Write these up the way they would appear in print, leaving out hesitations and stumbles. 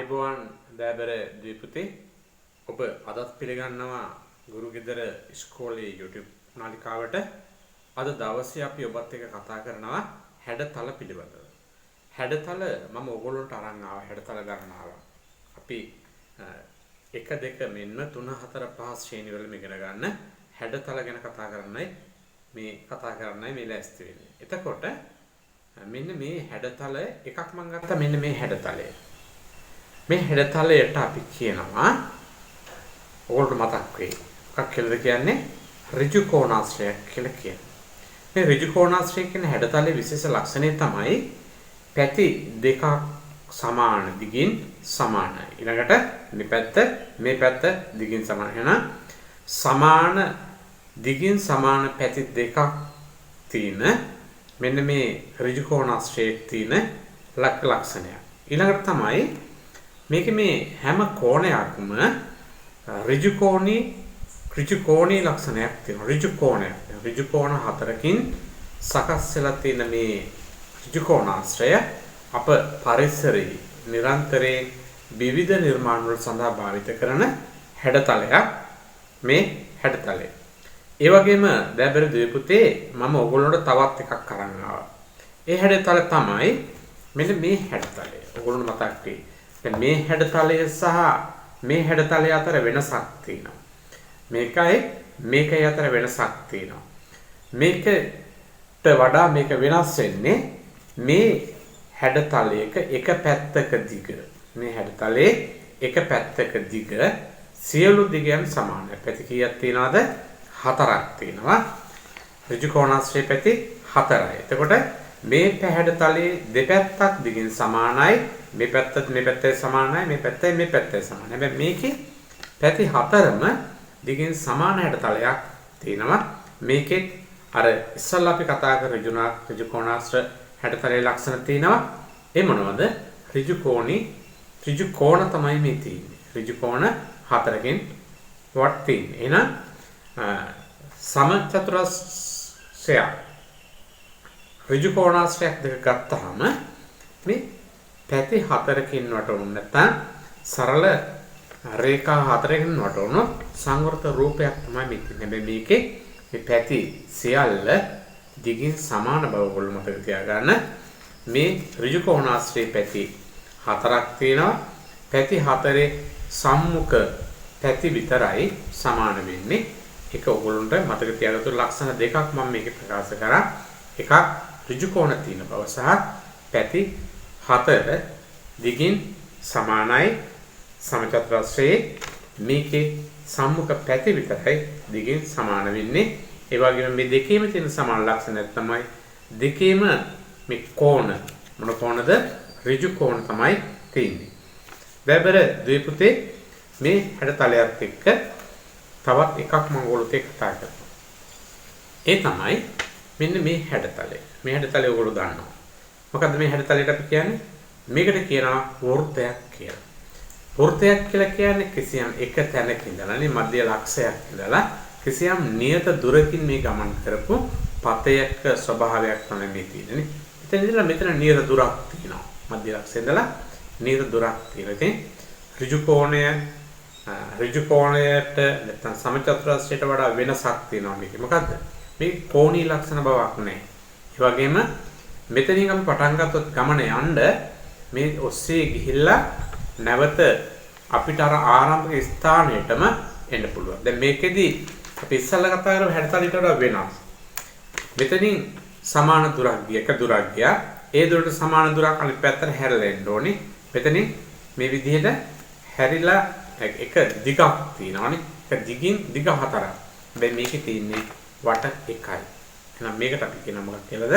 ආයුබෝවන් දෑබර දීපුතේ ඔබ අදත් පිළිගන්නවා ගුරු ගෙදර ඉස්කෝලේ YouTube නාලිකාවට. අද දවසේ අපි ඔබත් එක්ක කතා කරනවා හැඩතල පිළිබඳව. හැඩතල මම ඔයගොල්ලන්ට අරන් ආවා හැඩතල ගණනාව. අපි 1 2 මෙන්න 3 4 5 ශ්‍රේණි වල ඉගෙන ගන්න හැඩතල ගැන කතා කරන්නයි මේ ලෑස්ති වෙන්නේ. එතකොට මෙන්න මේ හැඩතල එකක් මම ගත්තා. මෙන්න මේ හැඩතලය. මේ හැඩතලයට අපි කියනවා ඕකට මතක් වෙයි. මොකක් කියලාද කියන්නේ? ඍජු කෝණාශ්‍රයක් කියලා කියන්නේ. මේ ඍජු කෝණාශ්‍රය කියන හැඩතලයේ විශේෂ ලක්ෂණය තමයි පැති දෙකක් සමාන දිගින් සමානයි. ඊළඟට මේ පැත්ත දිගින් සමාන. එහෙනම් සමාන දිගින් සමාන පැති දෙකක් තියෙන මෙන්න මේ ඍජු කෝණාශ්‍රයේ තියෙන ලක්ෂණය. ඊළඟට තමයි මේකේ මේ හැම කෝණයක්ම ඍජු කෝණී ලක්ෂණයක් තියෙනවා. ඍජු කෝණ හතරකින් සකස් වෙලා තියෙන මේ ඍජු කෝණාශ්‍රය අප පරිසරයේ නිරන්තරයෙන් විවිධ නිර්මාණ වල සඳහා භාවිත කරන හැඩතලයක් මේ හැඩතලය. ඒ වගේම දෑබර දීපුතේ මම ඔයගොල්ලන්ට තවත් එකක් අරන් ආවා. ඒ හැඩතල තමයි මෙන්න මේ හැඩතලය. ඔයගොල්ලන්ට මතක් වෙයි. දැන් මේ හැඩතලය සහ මේ හැඩතලය අතර වෙනසක් තියෙනවා. මේකයි අතර වෙනසක් තියෙනවා. මේකට වඩා මේක වෙනස් වෙන්නේ මේ හැඩතලයක එක පැත්තක දිග. මේ හැඩතලයේ එක පැත්තක දිග සියලු දිගයන් සමානයි. පැති කීයක් තියෙනවද? 4ක් තියෙනවා. ඍජු කෝණාශ්‍රයේ පැති 4යි. එතකොට මේ හැඩතලයේ දෙපැත්තක් දිගින් සමානයි. මේ පැත්තේ සමානයි, මේ පැත්තේ සමානයි. හැබැයි මේකේ පැති 4ම දිගින් සමාන හැඩතලයක් තියෙනවා. මේකේ අර ඉස්සල්ලා අපි කතා කර ඍජු කෝණාශ්‍ර හැඩතලයේ ලක්ෂණ තියෙනවා. ඒ මොනවද? ඍජු කෝණ තමයි මේ තියෙන්නේ. ඍජු කෝණ 4කින් වට තියෙන්නේ. එහෙනම් සමචතුරස්‍රය ඍජු කෝණාශ්‍රයක් දෙක ගත්තාම මේ පැති 4කින් වටවුණු නැත්නම් සරල රේඛා 4කින් වටවුණු සංවෘත රූපයක් තමයි මේ තියෙන්නේ. හැබැයි මේකේ මේ පැති සියල්ල දිගින් සමාන බව ඔයගොල්ලෝ මතක තියාගන්න. මේ ඍජු කෝණාශ්‍රයේ පැති 4ක් තියෙනවා. පැති 4 සම්මුඛ පැති විතරයි සමාන වෙන්නේ. ඒක ඔයගොල්ලන්ට මතක තියාගන්න ලක්ෂණ දෙකක් මම මේකේ ප්‍රකාශ කරා. එකක් ඍජු කෝණ තියෙන බව සහ පැති 4 දිගින් සමානයි සමචතුරස්‍රයේ. මේකේ සම්මුඛ පැති විතරයි දිගින් සමාන වෙන්නේ. ඒ වගේම මේ දෙකේම තියෙන සමාන ලක්ෂණය තමයි දෙකේම මේ කෝණ මොන කෝණද? ඍජු කෝණ තමයි තියෙන්නේ. දෑබර දීපුතේ මේ හැඩතලයත් එක්ක තවත් එකක් මම ඔයගොල්ලෝත් එක්ක කතා කරනවා. ඒ තමයි මෙන්න මේ හැඩතලය. මේ හැඩතලය ඔයගොල්ලෝ දන්නවා. මොකද්ද මේ හැඩතලයට අපි කියන්නේ? මේකට කියනවා වෘත්තයක් කියලා. වෘත්තයක් කියලා කියන්නේ කිසියම් එක තැනක ඉඳලා මධ්‍ය ලක්ෂයක් ඉඳලා කිසියම් නියත දුරකින් මේ ගමන් කරපු පතයක ස්වභාවයක් තමයි මේ තියෙන්නේ. එතන ඉඳලා මෙතන නියත දුරක් තියෙනවා. මධ්‍ය ලක්ෂයේ ඉඳලා නියත දුරක් තියෙනවා. ඉතින් ඍජු කෝණයට නැත්නම් සමචතුරස්‍රයට වඩා වෙනසක් තියෙනවා මේකේ. මොකද්ද? මේ කෝණී ලක්ෂණ බවක් නැහැ. ඒ වගේම මෙතනින් අපි පටන් ගත්තොත් ගමන යන්න මේ ඔස්සේ ගිහිල්ලා නැවත අපිට අර ආරම්භක ස්ථානයටම එන්න පුළුවන්. දැන් මේකෙදි අපි ඉස්සල්ලා කතා කරපු හැඩතලයට වඩා වෙනස්. මෙතනින් සමාන දුරක් ගියා. ඒ දුරට සමාන දුරක් අනිත් පැත්තට හැරලා එන්න ඕනේ. මෙතනින් මේ විදිහට හැරිලා එක දිගක් තියෙනවානේ. එක දිගින් දිග 4ක්. දැන් මේකේ තියෙන්නේ වට 1යි. එහෙනම් මේකට අපි කියනවා මොකක්ද කියලාද?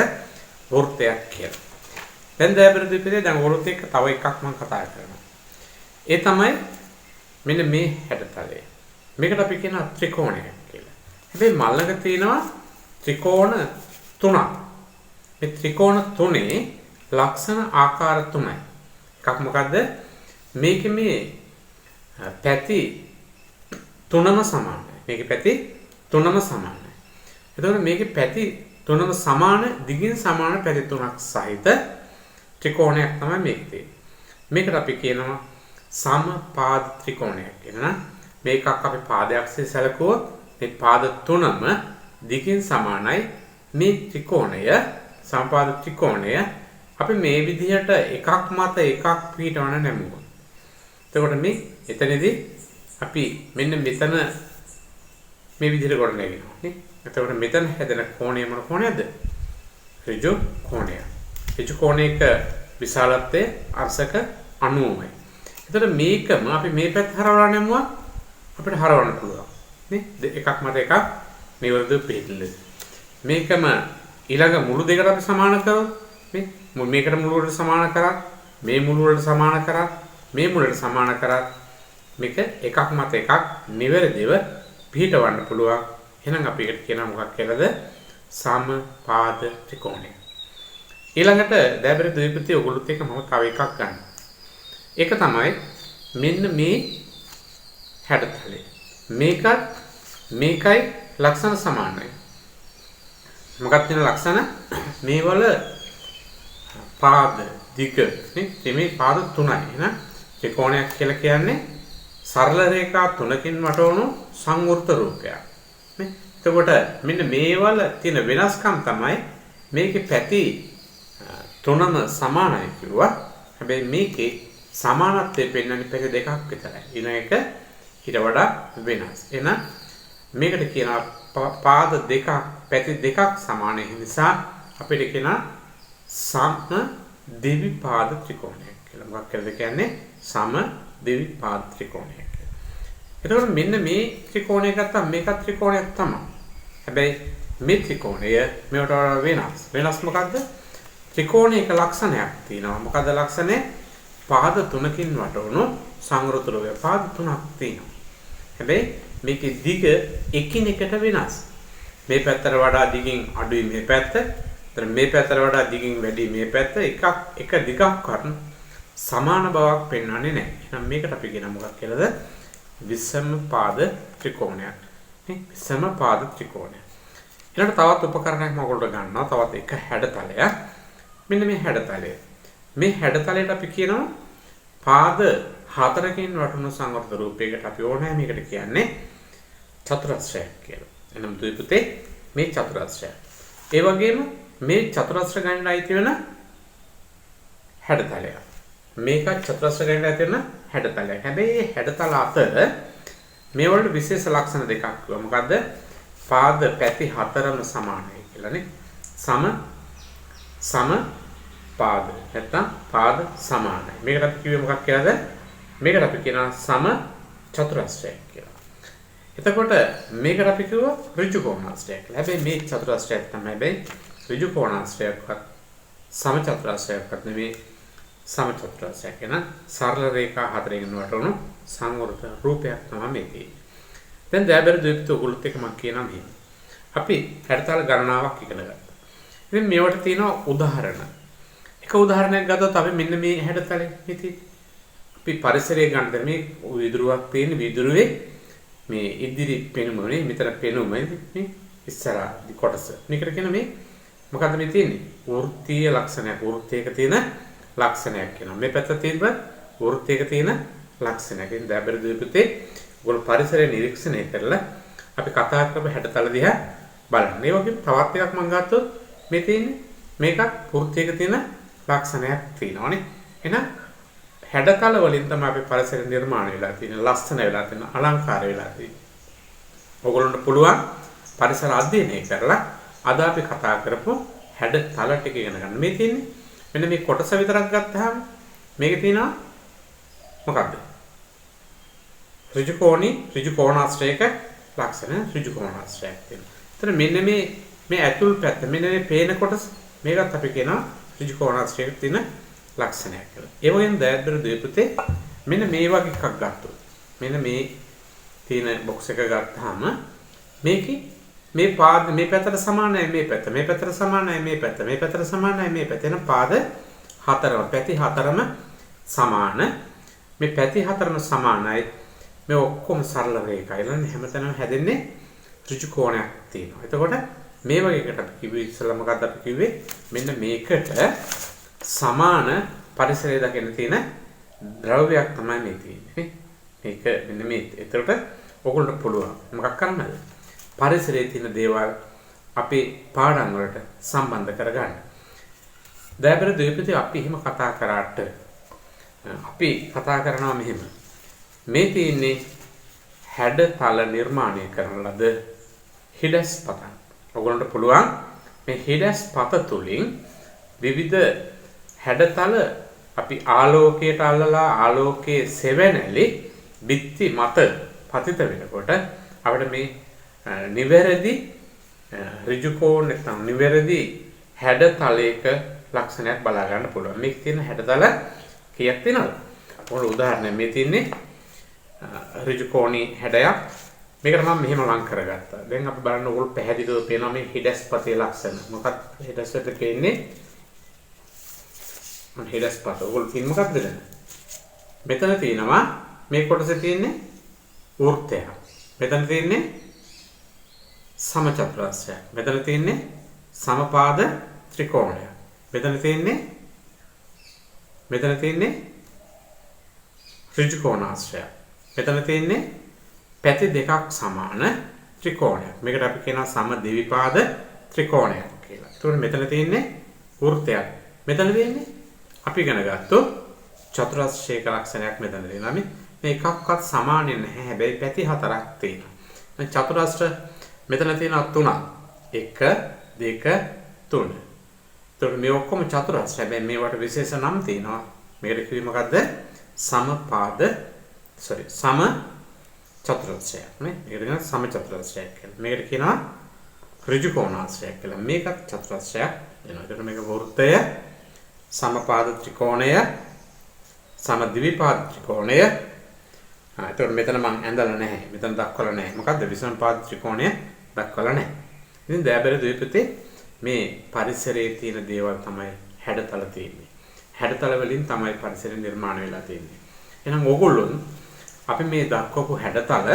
වෘත්තයක් කියලා. දැන් දෑබර දීපේ දැන් වෘත්ත එක්ක තව එකක් මම කතා කරනවා. ඒ තමයි මෙන්න මේ හැඩතලය. මේකට අපි කියනවා ත්‍රිකෝණයක් කියලා. හැබැයි මල්ලක තියෙනවා ත්‍රිකෝණ 3ක්. මේ ත්‍රිකෝණ 3 ලක්ෂණ ආකාර 3යි. එකක් මොකද්ද? මේකේ මේ පැති 3ම සමානයි. මේකේ පැති 3ම සමානයි. එතකොට මේකේ පැති 3ම සමාන දිගින් සමාන පැති 3ක් සහිත ත්‍රිකෝණයක් තමයි මේක තියෙන්නේ. මේකට අපි කියනවා සමපාද ත්‍රිකෝණයක් කියනවා. මේකක් අපි පාදයක්සේ සැලකුවොත් මේ පාද තුනම දිගින් සමානයි. මේ ත්‍රිකෝණය සමපාද ත්‍රිකෝණය අපි මේ විදිහට එකක් මත එකක් පිටවන නැමුවා. එතකොට මේ එතනදී අපි මෙන්න මෙතන මේ විදිහට ගොඩ නැගෙනවා නේ. එතකොට මෙතන හැදෙන කෝණය මොන කෝණයද? ඍජු කෝණය. ඍජු කෝණයක විශාලත්වය අංශක 90යි. එතකොට මේකම අපි මේ පැත්ත හරවලා නැමුවා අපිට හරවන්න පුළුවන් නේ. එකක් මත එකක් මේ වර්ධ පිළිදෙල. මේකම ඊළඟ මුළු දෙකට අපි සමාන කරොත් මේ මේකට මුළු වලට සමාන කරා මේ මුළු වලට සමාන කරා මේ මුලට සමාන කරා මේක එකක් මත එකක් නිවැරදිව පිටවන්න පුළුවන්. එහෙනම් අපි එකට කියනවා මොකක් කියලාද? සමපාද ත්‍රිකෝණය. ඊළඟට දැබර ද්විපති ඔගොල්ලොත් එක මම තව එකක් ගන්න. ඒක තමයි මෙන්න මේ හැඩතලය. මේකත් මේකයි ලක්ෂණ සමානයි. මොකක්ද තියෙන ලක්ෂණ? මේවල පාද දිග නේ මේ පාද තුනයි. එහෙනම් ත්‍රිකෝණයක් කියලා කියන්නේ සරල රේඛා තුනකින් වටවුණු සංවෘත රූපයක්. නේ එතකොට මෙන්න මේවල තියෙන වෙනස්කම් තමයි මේකේ පැති තුනම සමානයි කිව්වා. හැබැයි මේකේ සමානත්වය පෙන්වන්නේ පැති දෙකක් විතරයි. ඊන එක ඊට වඩා වෙනස්. එහෙනම් මේකට කියනවා පාද දෙකක් පැති දෙකක් සමාන නිසා අපිට කියනවා සම ද්විපාද ත්‍රිකෝණයක් කියලා. මොකක් කියලාද කියන්නේ? සම ද්විපාද ත්‍රිකෝණයක් කියලා. එතකොට මෙන්න මේ ත්‍රිකෝණය ගත්තාම මේක ත්‍රිකෝණයක් තමයි. හැබැයි මේ ත්‍රිකෝණය මේවට වඩා වෙනස්. වෙනස් මොකද්ද? ත්‍රිකෝණයක ලක්ෂණයක් තියෙනවා. මොකද්ද ලක්ෂණය? පාද තුනකින් වටවුණු සංවෘත රූපය. පාද තුනක් තියෙනවා. හැබැයි මේකේ දිග එකිනෙකට වෙනස්. මේ පැත්තට වඩා දිගින් අඩුයි මේ පැත්ත. එතන මේ පැත්තට වඩා දිගින් වැඩි මේ පැත්ත. එක දිගක් කරන සමාන බවක් පෙන්වන්නේ නැහැ. එහෙනම් මේකට අපි කියන මොකක් කියලාද? විෂම පාද ත්‍රිකෝණයක්. නේ? විෂම පාද ත්‍රිකෝණය. ඊළඟට තවත් උපකරණයක් මම ඔයගොල්ලෝ ගන්නවා. තවත් එක හැඩතලයක්. මෙන්න මේ හැඩතලය. මේ හැඩතලයට අපි කියනවා පාද හතරකින් වටුණු සංවර්ධ රූපයකට අපි ඕනෑ මේකට කියන්නේ චතුරස්‍රයක් කියලා. එනම් ද්විපතේ මේ චතුරස්‍රය. ඒ වගේම මේ චතුරස්‍ර ගණනට අයිති වෙන හැඩතලයක්. මේක චතුරස්‍ර ගණනට අයිති වෙන හැඩතලයක්. හැබැයි මේ හැඩතල අතර මේ වලට විශේෂ ලක්ෂණ දෙකක් තියෙනවා. මොකද්ද? පාද පැති හතරම සමානයි කියලානේ. සම පාද නැත්නම් පාද සමානයි. මේකට අපි කිව්වේ මොකක් කියලාද? මේකට අපි කියනවා සම චතුරස්‍රයක් කියලා. එතකොට මේකට අපි කිව්වා ඍජු කෝණාශ්‍රයක් කියලා. හැබැයි මේ චතුරස්‍රයක් තමයි. හැබැයි ඍජු කෝණාශ්‍රයක්වත් සම චතුරස්‍රයක්වත් නෙමෙයි. සම චතුරස්‍රයක් කියන සරල රේඛා හතරකින් වටවුණු සංවෘත රූපයක් තමයි මේකේ. දැන් දැබර ද්විපත ඔයගොල්ලොත් එක මම කියනවා මෙහෙම. අපි හැඩතල ගණනාවක් ඉගෙන ගත්තා. ඉතින් මේවට තියෙනවා උදාහරණ. එක උදාහරණයක් ගත්තොත් අපි මෙන්න මේ හැඩතලෙ හිතේ අපි පරිසරය ගන්නද මේ විදුරුවක් තියෙන විදුරුවේ මේ ඉදිරි පෙනුමනේ මෙතන පෙනුම මේ ඉස්සරහ කොටස. මේකට කියන මේ මොකද්ද මේ තියෙන්නේ? වෘත්තීය ලක්ෂණයක්. වෘත්තයක තියෙන ලක්ෂණයක් කියනවා. මේ පැත්ත තියෙන වෘත්තයක තියෙන ලක්ෂණයක්. ඉතින් දැබර ද්විපතේ ඔයගොල්ලෝ පරිසරය නිරීක්ෂණය කරලා අපි කතා කරපු හැඩතල දිහා බලන්න. ඒ වගේම තවත් එකක් මම ගත්තොත් මේ තියෙන්නේ මේකත් වෘත්තයක තියෙන ලක්ෂණයක් තියෙනවානේ. එහෙනම් හැඩතල වලින් තමයි අපි පරිසර නිර්මාණය වෙලා තියෙන, ලස්සන වෙලා තියෙන, අලංකාර වෙලා තියෙන්නේ. ඔයගොල්ලන්ට පුළුවන් පරිසර අධ්‍යයනය කරලා අද අපි කතා කරපු හැඩතල ටික ඉගෙන ගන්න. මේ තියෙන්නේ මෙන්න මේ කොටස විතරක් ගත්තාම මේකේ තියෙනවා මොකක්ද? ඍජු කෝණාශ්‍රයක ලක්ෂණ ඍජු කෝණාශ්‍රයක් තියෙනවා. එතන මෙන්න මේ ඇතුල් පැත්ත මෙන්න මේ පේන කොටස මේකත් අපි කියනවා ඍජු කෝණාශ්‍රයක තියෙන ලක්ෂණයක් කියලා. ඒ වගේම දැබර ද්විපතේ මෙන්න මේ වගේ එකක් ගත්තොත් මෙන්න මේ තියෙන බොක්ස් එක ගත්තාම මේකේ මේ පාද මේ පැත්තට සමානයි මේ පැත්ත. මේ පැත්තට සමානයි මේ පැත්ත. මේ පැත්තට සමානයි මේ පැත්ත. එන පාද හතරම පැති හතරම සමාන. මේ පැති හතරම සමානයි. මේ ඔක්කොම සරල රේඛා. ඊළඟ හැමතැනම හැදෙන්නේ ඍජු කෝණයක් තියෙනවා. එතකොට මේ වගේ එකට අපි කිව්වේ ඉස්සෙල්ලා මොකක්ද අපි කිව්වේ? මෙන්න මේකට සමාන පරිසරය දකින්න තියෙන ද්‍රව්‍යයක් තමයි මේ තියෙන්නේ. මේක මෙන්න මේ. ඒතරට ඔයගොල්ලන්ට පුළුවන් මොකක් කරන්නද? පරිසරයේ තියෙන දේවල් අපේ පාඩම් වලට සම්බන්ධ කරගන්න. දයාබර දෙවිපති අපි එහෙම කතා කරාට අපි කතා කරනවා මෙහෙම. මේ තියෙන්නේ හැඩතල නිර්මාණය කරන ලද හිඩස්පතක්. ඔයගොල්ලන්ට පුළුවන් මේ හිඩස්පත තුලින් විවිධ හැඩතල අපි ආලෝකයට අල්ලලා ආලෝකයේ සෙවණැලි බිත්ති මත පතිත වෙනකොට අපිට මේ නිවැරදි ඍජු කෝණ නැත්නම් නිවැරදි හැඩතලයක ලක්ෂණයක් බලා ගන්න පුළුවන්. මේක තියෙන හැඩතල කීයක් තියෙනවද? මොන උදාහරණයක් මේ තියෙන්නේ ඍජු කෝණී හැඩයක්. මේකට මම මෙහෙම ලං කරගත්තා. දැන් අපි බලන්න ඕගොල්ලෝ පැහැදිලිව පේනවා මේ හිඩස්පතේ ලක්ෂණ. මොකක්ද හිඩස්පතේ පේන්නේ? මම හිඩස්පත. ඕගොල්ලෝ තියෙන මොකක්ද දැන්? මෙතන තියෙනවා මේ කොටසේ තියෙන්නේ වෘත්තයක්. මෙතන තියෙන්නේ සමචතුරස්‍රයක්. මෙතන තියෙන්නේ සමපාද ත්‍රිකෝණයක්. මෙතන තියෙන්නේ ඍජු කෝණාශ්‍රයක්. මෙතන තියෙන්නේ පැති දෙකක් සමාන ත්‍රිකෝණයක්. මේකට අපි කියනවා සමද්විපාද ත්‍රිකෝණයක් කියලා. ඒතකොට මෙතන තියෙන්නේ වෘත්තයක්. මෙතන තියෙන්නේ අපි ඉගෙන ගත්තු චතුරස්‍රයක ලක්ෂණයක් මෙතන තියෙනවා. මේ එකක්වත් සමාන නැහැ. හැබැයි පැති හතරක් තියෙනවා. දැන් චතුරස්‍ර මෙතන තියෙනවා 3ක්. 1 2 3. ඒතකොට මේ ඔක්කොම චතුරස්‍ර. හැබැයි මේවට විශේෂ නම් තියෙනවා. මේකට කිව්වේ මොකද්ද? සම චතුරස්‍රයක් නේ. මේකට කියනවා සම චතුරස්‍රයක් කියලා. මේකට කියනවා ඍජු කෝණාශ්‍රයක් කියලා. මේකත් චතුරස්‍රයක් වෙනවා. ඒකට මේක වෘත්තය, සමපාද ත්‍රිකෝණය, සමද්විපාද ත්‍රිකෝණය. ඒතකොට මෙතන මම ඇඳලා නැහැ. මෙතන දක්වලා නැහැ. මොකද්ද? විසමපාද ත්‍රිකෝණය දක්වලා නැහැ. ඉතින් දයාබර දෙවිපතේ මේ පරිසරයේ තියෙන දේවල් තමයි හැඩතල තියෙන්නේ. හැඩතල වලින් තමයි පරිසරය නිර්මාණය වෙලා තියෙන්නේ. එහෙනම් ඕගොල්ලෝ අපි මේ දක්වපු හැඩතල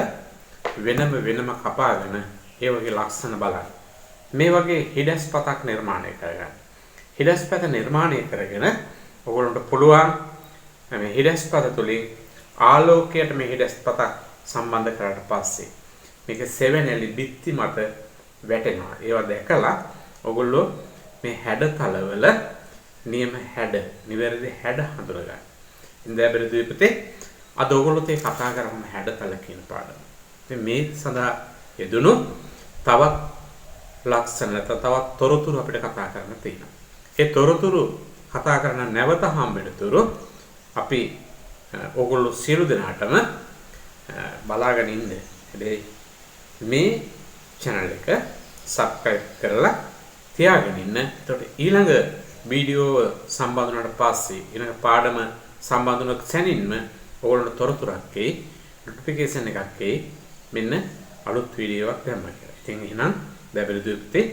වෙනම කපාගෙන ඒ වගේ ලක්ෂණ බලන්න. මේ වගේ හිඩස්පතක් නිර්මාණය කරගන්න. හිඩස්පත නිර්මාණය කරගෙන ඕගොල්ලන්ට පුළුවන් මේ හිඩස්පත තුලින් ආලෝකයට මේ හිඩස්පතක් සම්බන්ධ කරලා පස්සේ මේක සෙවණැලි බිත්ති මත වැටෙනවා. ඒවා දැකලා ඔයගොල්ලෝ මේ හැඩතලවල නියම හැඩ, නිවැරදි හැඩ හඳුනගන්න. ඉන්දියා බෙරදුපතේ අද ඔයගොල්ලෝත් ඒ කතා කරන හැඩතල කියන පාඩම. ඉතින් මේ සඳහා යෙදුණු තවත් ලක්ෂණ තවත් තොරතුරු අපිට කතා කරන්න තියෙනවා. ඒ තොරතුරු කතා කරන නැවත හම්බෙනතුරු අපි ඔයගොල්ලෝ සියලු දෙනාටම බලාගෙන ඉන්න. හැබැයි මේ channel එක subscribe කරලා තියාගෙන ඉන්න. එතකොට ඊළඟ වීඩියෝ සම්බන්ධ වුණාට පස්සේ ඊළඟ පාඩම සම්බන්ධ වුණ සැනින්ම ඔයගොල්ලන්ට තොරතුරක් එයි, notification එකක් එයි. මෙන්න අලුත් වීඩියෝ එකක් දැම්මා කියලා. ඉතින් එහෙනම් දැබල දුප්තේ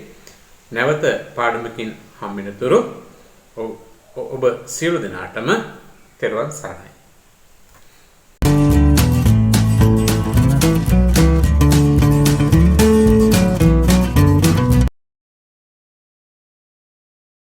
නැවත පාඩමකින් හම්බෙනතුරු ඔබ සියලු දෙනාටම තෙරුවන් සරණයි.